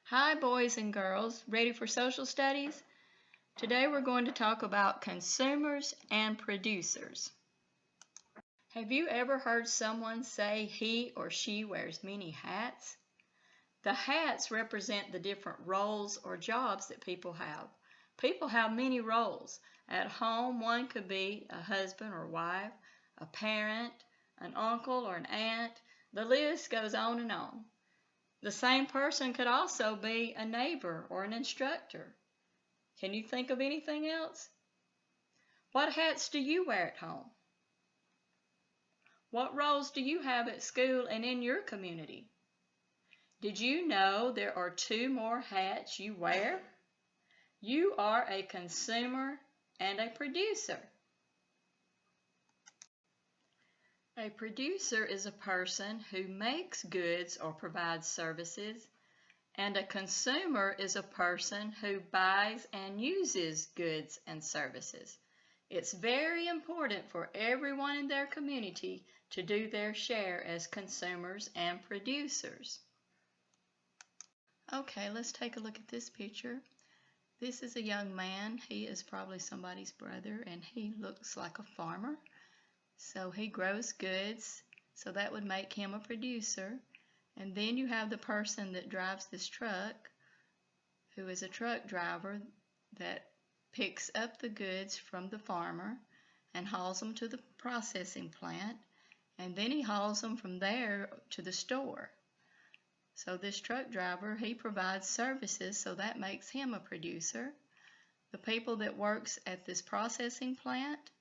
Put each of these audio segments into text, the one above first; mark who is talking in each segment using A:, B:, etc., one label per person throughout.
A: Hi boys and girls, ready for social studies? Today we're going to talk about consumers and producers. Have you ever heard someone say he or she wears many hats? The hats represent the different roles or jobs that people have. People have many roles. At home, one could be a husband or wife, a parent, an uncle or an aunt. The list goes on and on. The same person could also be a neighbor or an instructor. Can you think of anything else? What hats do you wear at home? What roles do you have at school and in your community? Did you know there are two more hats you wear? You are a consumer and a producer. A producer is a person who makes goods or provides services, and a consumer is a person who buys and uses goods and services. It's very important for everyone in their community to do their share as consumers and producers. Okay, let's take a look at this picture. This is a young man. He is probably somebody's brother, and he looks like a farmer. So he grows goods, so that would make him a producer. And then you have the person that drives this truck, who is a truck driver that picks up the goods from the farmer and hauls them to the processing plant, and then he hauls them from there to the store. So this truck driver, he provides services, so that makes him a producer. The people that works at this processing plant,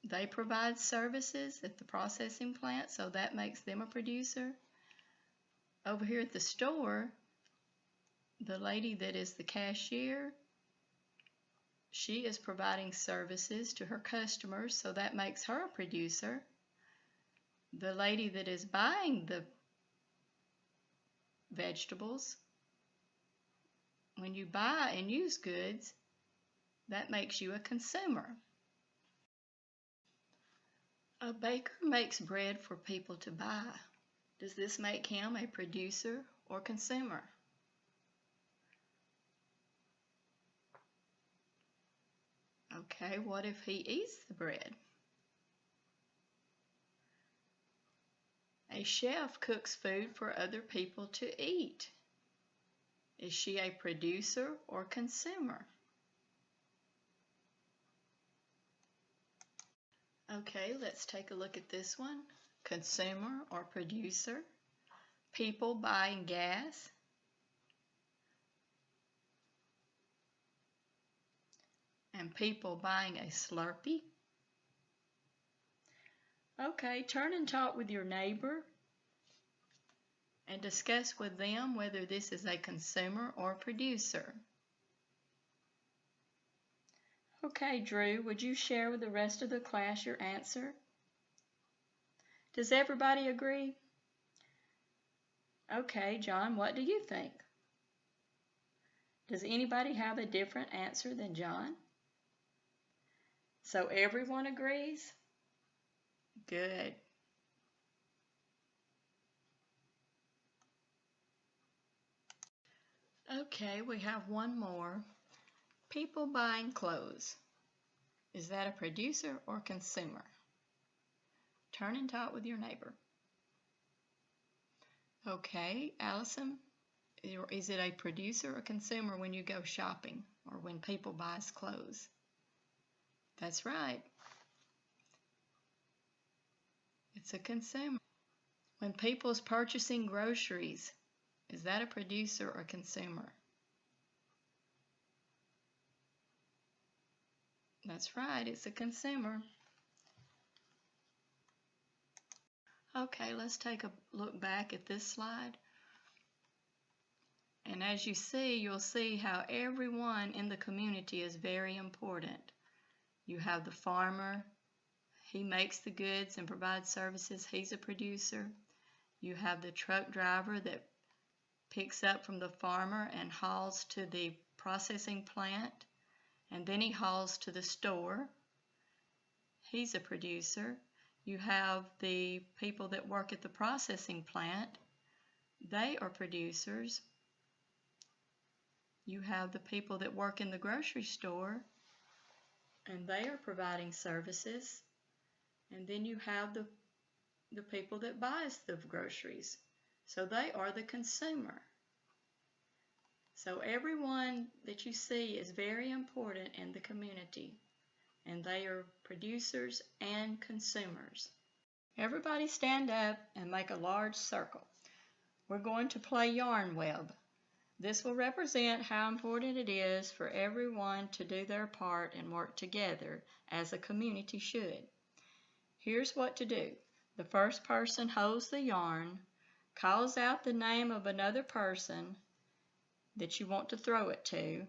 A: they provide services at the processing plant, so that makes them a producer. Over here at the store, the lady that is the cashier, she is providing services to her customers, so that makes her a producer. The lady that is buying the vegetables, when you buy and use goods, that makes you a consumer. A baker makes bread for people to buy. Does this make him a producer or consumer? Okay, what if he eats the bread? A chef cooks food for other people to eat. Is she a producer or consumer? Okay, let's take a look at this one. Consumer or producer. People buying gas. And people buying a Slurpee. Okay, turn and talk with your neighbor and discuss with them whether this is a consumer or producer. Okay, Drew, would you share with the rest of the class your answer? Does everybody agree? Okay, John, what do you think? Does anybody have a different answer than John? So everyone agrees? Good. Okay, we have one more. People buying clothes. Is that a producer or consumer? Turn and talk with your neighbor. Okay, Allison, is it a producer or consumer when you go shopping or when people buy clothes? That's right. It's a consumer. When people's purchasing groceries, is that a producer or consumer? That's right, it's a consumer. Okay, let's take a look back at this slide. And as you see, you'll see how everyone in the community is very important. You have the farmer. He makes the goods and provides services. He's a producer. You have the truck driver that picks up from the farmer and hauls to the processing plant, and then he hauls to the store. He's a producer. You have the people that work at the processing plant. They are producers. You have the people that work in the grocery store, and they are providing services. And then you have the people that buys the groceries. So they are the consumer. So everyone that you see is very important in the community, and they are producers and consumers. Everybody stand up and make a large circle. We're going to play yarn web. This will represent how important it is for everyone to do their part and work together as a community should. Here's what to do. The first person holds the yarn, calls out the name of another person that you want to throw it to.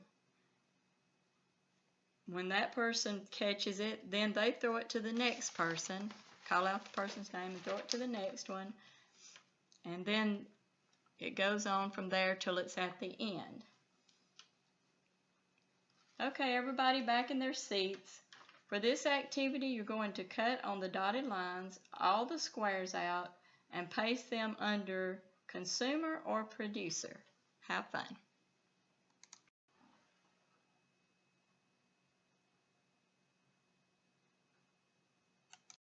A: When that person catches it, then they throw it to the next person, call out the person's name and throw it to the next one, and then it goes on from there till it's at the end. Okay, everybody back in their seats. For this activity, you're going to cut on the dotted lines all the squares out and paste them under consumer or producer. Have fun.